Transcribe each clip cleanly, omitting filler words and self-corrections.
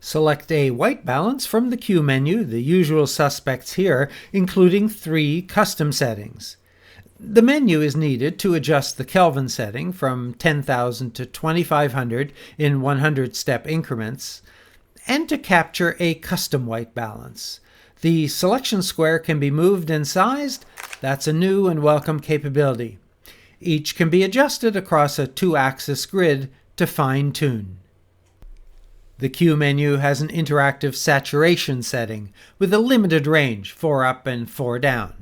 Select a white balance from the Q menu, the usual suspects here, including 3 custom settings. The menu is needed to adjust the Kelvin setting from 10,000 to 2,500 in 100-step increments, and to capture a custom white balance. The selection square can be moved and sized. That's a new and welcome capability. Each can be adjusted across a 2-axis grid to fine-tune. The Q menu has an interactive saturation setting with a limited range, 4 up and 4 down.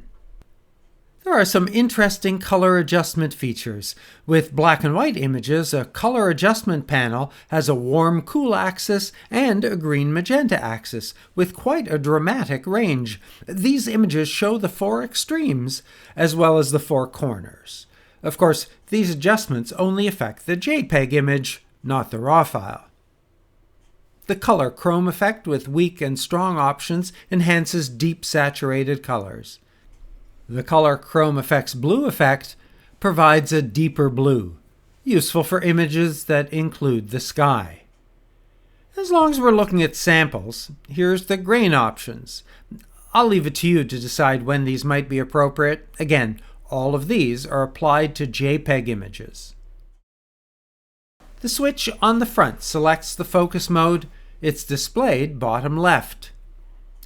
There are some interesting color adjustment features. With black and white images, a color adjustment panel has a warm-cool axis and a green-magenta axis, with quite a dramatic range. These images show the 4 extremes, as well as the 4 corners. Of course, these adjustments only affect the JPEG image, not the RAW file. The color chrome effect with weak and strong options enhances deep saturated colors. The color chrome effect's blue effect provides a deeper blue, useful for images that include the sky. As long as we're looking at samples, here's the grain options. I'll leave it to you to decide when these might be appropriate. Again, all of these are applied to JPEG images. The switch on the front selects the focus mode. It's displayed bottom left.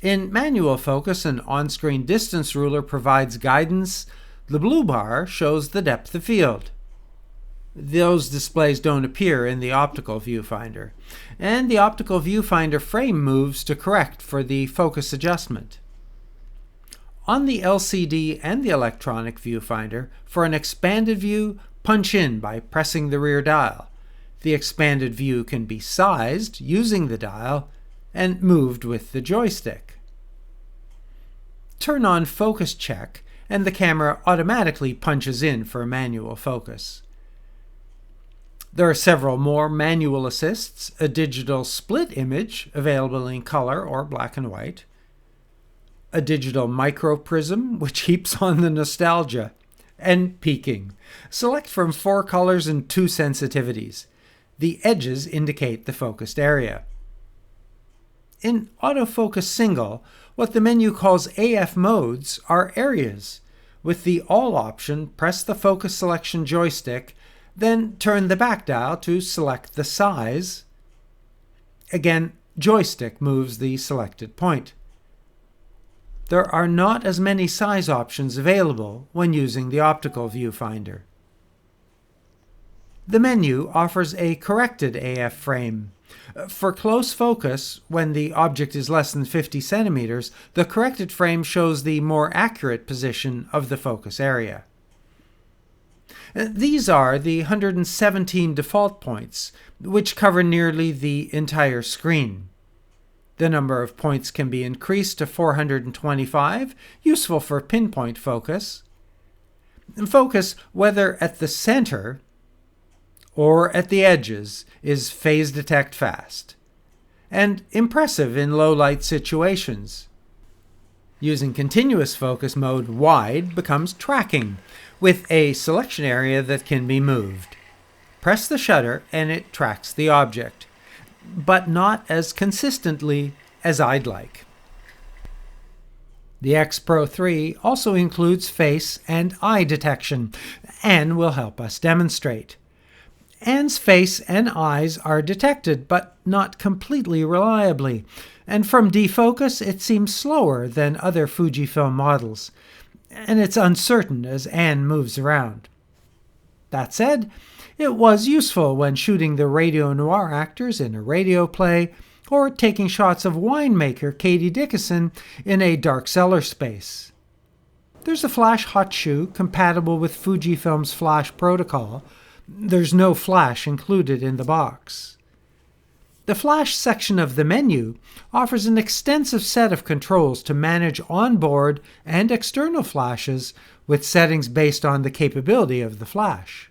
In manual focus, an on-screen distance ruler provides guidance. The blue bar shows the depth of field. Those displays don't appear in the optical viewfinder, and the optical viewfinder frame moves to correct for the focus adjustment. On the LCD and the electronic viewfinder, for an expanded view, punch in by pressing the rear dial. The expanded view can be sized using the dial and moved with the joystick. Turn on Focus Check, and the camera automatically punches in for manual focus. There are several more manual assists: a digital split image available in color or black and white, a digital microprism, which heaps on the nostalgia, and peaking. Select from 4 colors and 2 sensitivities. The edges indicate the focused area. In autofocus single, what the menu calls AF modes are areas. With the All option, press the focus selection joystick, then turn the back dial to select the size. Again, joystick moves the selected point. There are not as many size options available when using the optical viewfinder. The menu offers a corrected AF frame. For close focus, when the object is less than 50 centimeters, the corrected frame shows the more accurate position of the focus area. These are the 117 default points, which cover nearly the entire screen. The number of points can be increased to 425, useful for pinpoint focus. Focus, whether at the center or at the edges, is phase detect fast, and impressive in low light situations. Using continuous focus mode, wide becomes tracking, with a selection area that can be moved. Press the shutter and it tracks the object, but not as consistently as I'd like. The X-Pro3 also includes face and eye detection, and will help us demonstrate. Anne's face and eyes are detected, but not completely reliably, and from defocus it seems slower than other Fujifilm models, and it's uncertain as Anne moves around. That said, it was useful when shooting the radio noir actors in a radio play, or taking shots of winemaker Katie Dickinson in a dark cellar space. There's a flash hot shoe compatible with Fujifilm's flash protocol. There's no flash included in the box. The flash section of the menu offers an extensive set of controls to manage onboard and external flashes with settings based on the capability of the flash.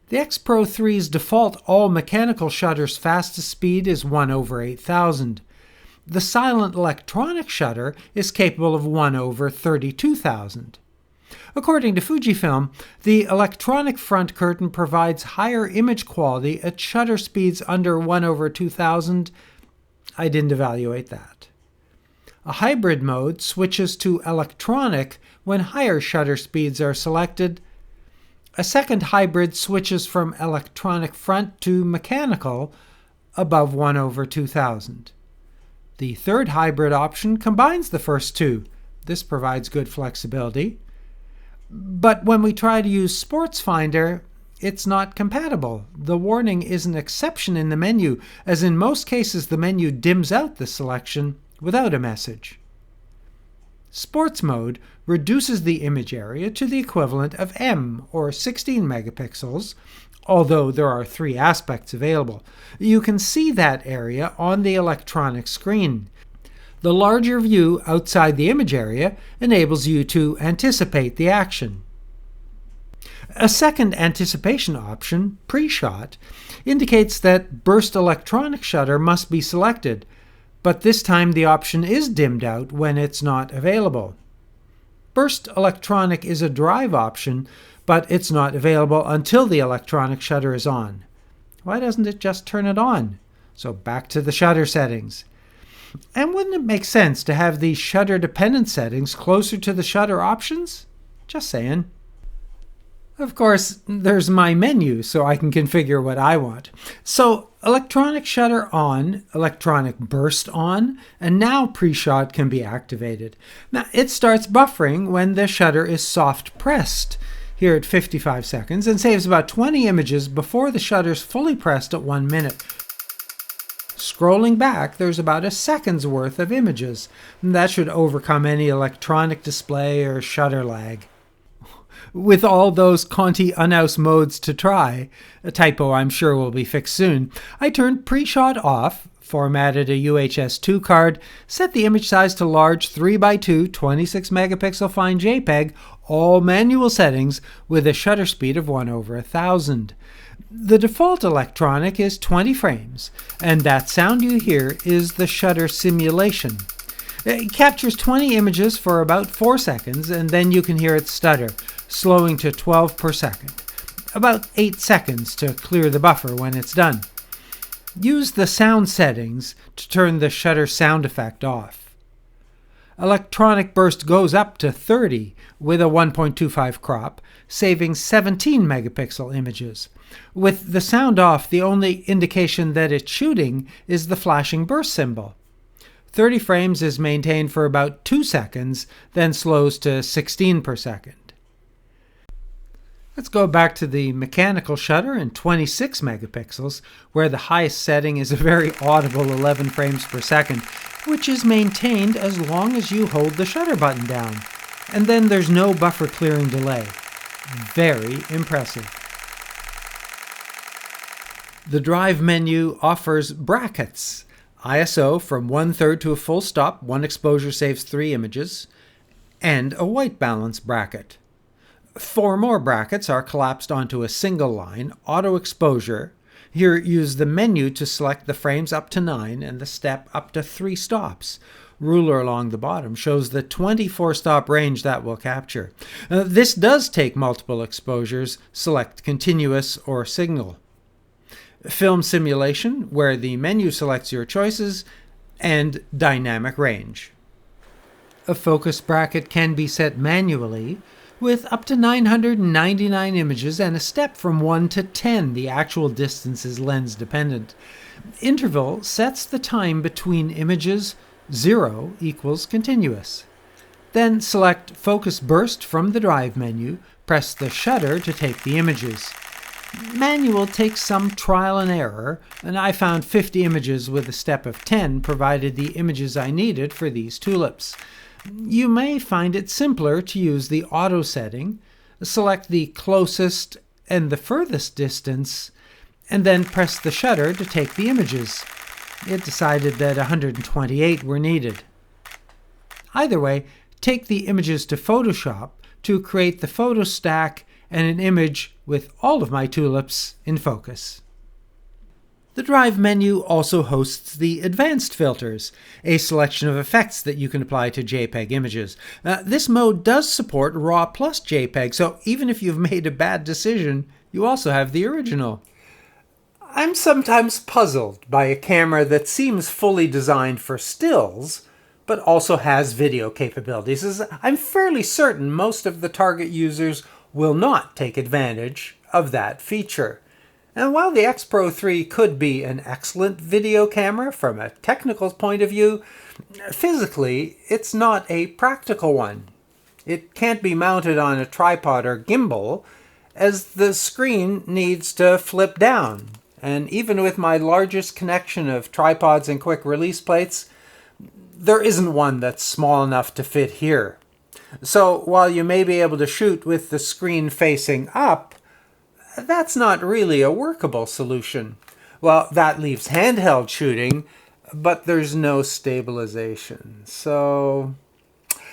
The X-Pro3's default all-mechanical shutter's fastest speed is 1/8000. The silent electronic shutter is capable of 1/32,000. According to Fujifilm, the electronic front curtain provides higher image quality at shutter speeds under 1/2000. I didn't evaluate that. A hybrid mode switches to electronic when higher shutter speeds are selected. A second hybrid switches from electronic front to mechanical above 1/2000. The third hybrid option combines the first two. This provides good flexibility. But when we try to use Sports Finder, it's not compatible. The warning is an exception in the menu, as in most cases the menu dims out the selection without a message. Sports mode reduces the image area to the equivalent of M, or 16 megapixels, although there are 3 aspects available. You can see that area on the electronic screen. The larger view outside the image area enables you to anticipate the action. A second anticipation option, pre-shot, indicates that burst electronic shutter must be selected, but this time the option is dimmed out when it's not available. Burst electronic is a drive option, but it's not available until the electronic shutter is on. Why doesn't it just turn it on? So back to the shutter settings. And wouldn't it make sense to have these shutter-dependent settings closer to the shutter options? Just saying. Of course, there's my menu, so I can configure what I want. So, electronic shutter on, electronic burst on, and now pre-shot can be activated. Now, it starts buffering when the shutter is soft pressed, here at 55 seconds, and saves about 20 images before the shutter's fully pressed at 1 minute. Scrolling back, there's about a second's worth of images. That should overcome any electronic display or shutter lag. With all those Conti Unhouse modes to try, a typo I'm sure will be fixed soon, I turned pre-shot off, formatted a UHS-2 card, set the image size to large 3x2 26 megapixel fine JPEG, all manual settings with a shutter speed of 1/1000. The default electronic is 20 frames, and that sound you hear is the shutter simulation. It captures 20 images for about 4 seconds, and then you can hear it stutter, slowing to 12 per second. About 8 seconds to clear the buffer when it's done. Use the sound settings to turn the shutter sound effect off. Electronic burst goes up to 30 with a 1.25 crop, saving 17 megapixel images. With the sound off, the only indication that it's shooting is the flashing burst symbol. 30 frames is maintained for about 2 seconds, then slows to 16 per second. Let's go back to the mechanical shutter in 26 megapixels, where the highest setting is a very audible 11 frames per second, which is maintained as long as you hold the shutter button down. And then there's no buffer clearing delay. Very impressive. The drive menu offers brackets. ISO from 1/3 to a full stop, 1 exposure saves 3 images, and a white balance bracket. 4 more brackets are collapsed onto a single line, auto exposure. Here use the menu to select the frames up to 9 and the step up to 3 stops. Ruler along the bottom shows the 24 stop range that will capture. This does take multiple exposures. Select continuous or signal. Film simulation, where the menu selects your choices, and dynamic range. A focus bracket can be set manually with up to 999 images and a step from 1 to 10. The actual distance is lens dependent. Interval sets the time between images. 0 equals continuous. Then select Focus Burst from the Drive menu, press the shutter to take the images. Manual takes some trial and error, and I found 50 images with a step of 10 provided the images I needed for these tulips. You may find it simpler to use the auto setting, select the closest and the furthest distance, and then press the shutter to take the images. It decided that 128 were needed. Either way, take the images to Photoshop to create the photo stack and an image with all of my tulips in focus. The Drive menu also hosts the Advanced filters, a selection of effects that you can apply to JPEG images. This mode does support RAW plus JPEG, so even if you've made a bad decision, you also have the original. I'm sometimes puzzled by a camera that seems fully designed for stills, but also has video capabilities, as I'm fairly certain most of the target users will not take advantage of that feature. And while the X-Pro3 could be an excellent video camera from a technical point of view, physically it's not a practical one. It can't be mounted on a tripod or gimbal, as the screen needs to flip down. And even with my largest connection of tripods and quick release plates, there isn't one that's small enough to fit here. So while you may be able to shoot with the screen facing up, that's not really a workable solution. Well, that leaves handheld shooting, but there's no stabilization. So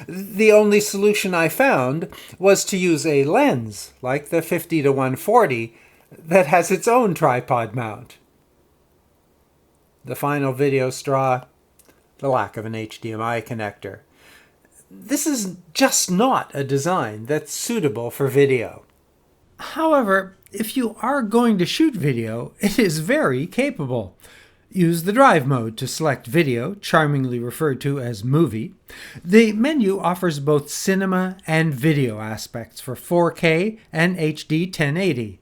the only solution I found was to use a lens, like the 50-140, that has its own tripod mount. The final video straw, the lack of an HDMI connector. This is just not a design that's suitable for video. However, if you are going to shoot video, it is very capable. Use the Drive mode to select video, charmingly referred to as movie. The menu offers both cinema and video aspects for 4K and HD 1080.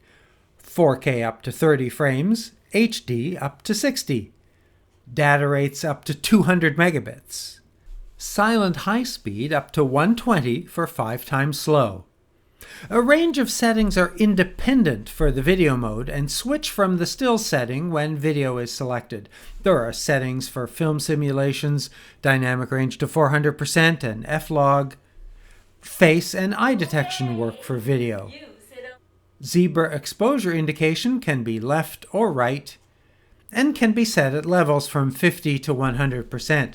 4K up to 30 frames, HD up to 60. Data rates up to 200 megabits. Silent high speed up to 120 for 5 times slow. A range of settings are independent for the video mode and switch from the still setting when video is selected. There are settings for film simulations, dynamic range to 400% and F-log. Face and eye detection work for video. Zebra exposure indication can be left or right and can be set at levels from 50 to 100%.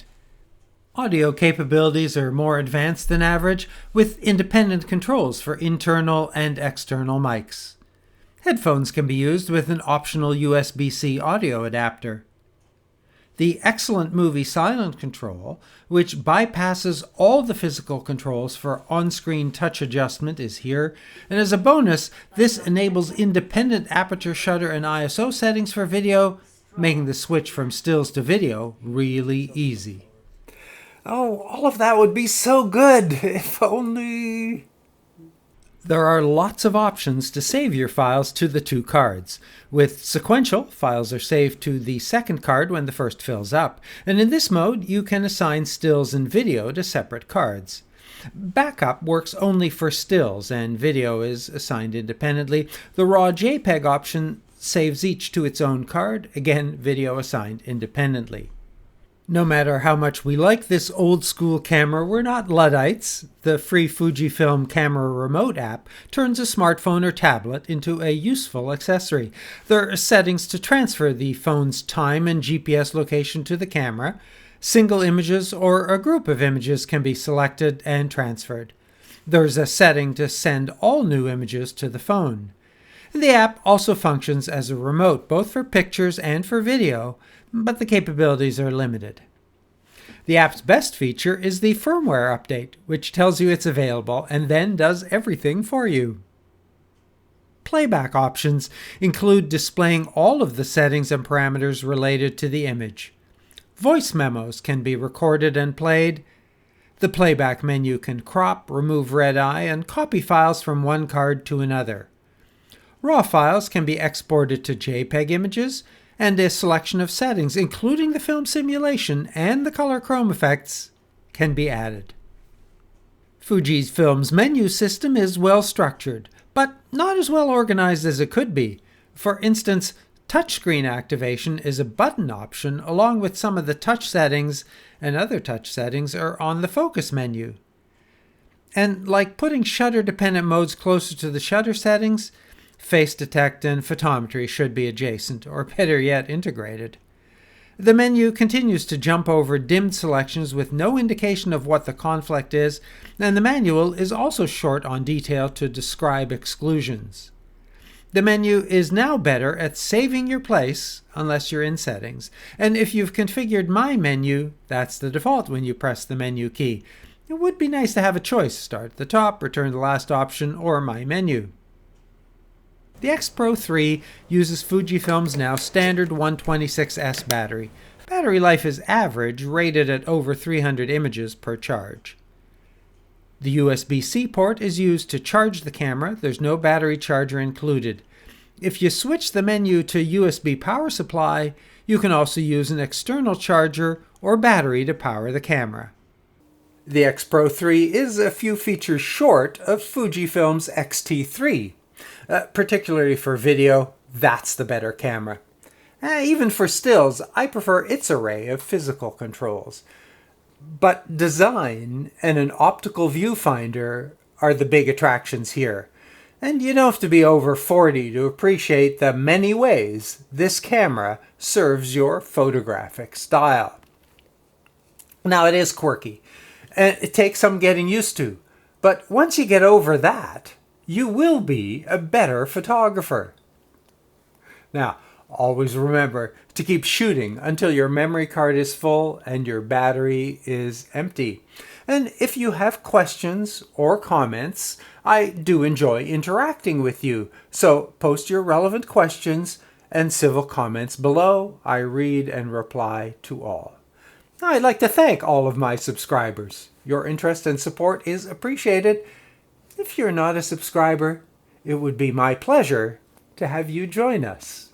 Audio capabilities are more advanced than average, with independent controls for internal and external mics. Headphones can be used with an optional USB-C audio adapter. The excellent movie silent control, which bypasses all the physical controls for on-screen touch adjustment, is here, and as a bonus, this enables independent aperture shutter and ISO settings for video, making the switch from stills to video really easy. Oh, all of that would be so good, if only... There are lots of options to save your files to the 2 cards. With sequential, files are saved to the second card when the first fills up, and in this mode you can assign stills and video to separate cards. Backup works only for stills, and video is assigned independently. The raw JPEG option saves each to its own card, again video assigned independently. No matter how much we like this old-school camera, we're not Luddites. The free Fujifilm Camera Remote app turns a smartphone or tablet into a useful accessory. There are settings to transfer the phone's time and GPS location to the camera. Single images or a group of images can be selected and transferred. There's a setting to send all new images to the phone. The app also functions as a remote, both for pictures and for video, but the capabilities are limited. The app's best feature is the firmware update, which tells you it's available and then does everything for you. Playback options include displaying all of the settings and parameters related to the image. Voice memos can be recorded and played. The playback menu can crop, remove red eye, and copy files from one card to another. RAW files can be exported to JPEG images, and a selection of settings, including the film simulation and the color chrome effects, can be added. Fujifilm's menu system is well structured, but not as well organized as it could be. For instance, touchscreen activation is a button option along with some of the touch settings, and other touch settings are on the focus menu. And like putting shutter-dependent modes closer to the shutter settings, face detect and photometry should be adjacent, or better yet, integrated. The menu continues to jump over dimmed selections with no indication of what the conflict is, and the manual is also short on detail to describe exclusions. The menu is now better at saving your place unless you're in settings. And if you've configured My Menu, that's the default when you press the menu key. It would be nice to have a choice: start at the top, return to the last option, or My Menu. The X-Pro3 uses Fujifilm's now standard 126S battery. Battery life is average, rated at over 300 images per charge. The USB-C port is used to charge the camera. There's no battery charger included. If you switch the menu to USB power supply, you can also use an external charger or battery to power the camera. The X-Pro3 is a few features short of Fujifilm's X-T3. Particularly for video, that's the better camera. Even for stills, I prefer its array of physical controls. But design and an optical viewfinder are the big attractions here. And you don't have to be over 40 to appreciate the many ways this camera serves your photographic style. Now, it is quirky, and it takes some getting used to. But once you get over that, you will be a better photographer. Now, always remember to keep shooting until your memory card is full and your battery is empty. And if you have questions or comments, I do enjoy interacting with you. So post your relevant questions and civil comments below. I read and reply to all. I'd like to thank all of my subscribers. Your interest and support is appreciated. If you're not a subscriber, it would be my pleasure to have you join us.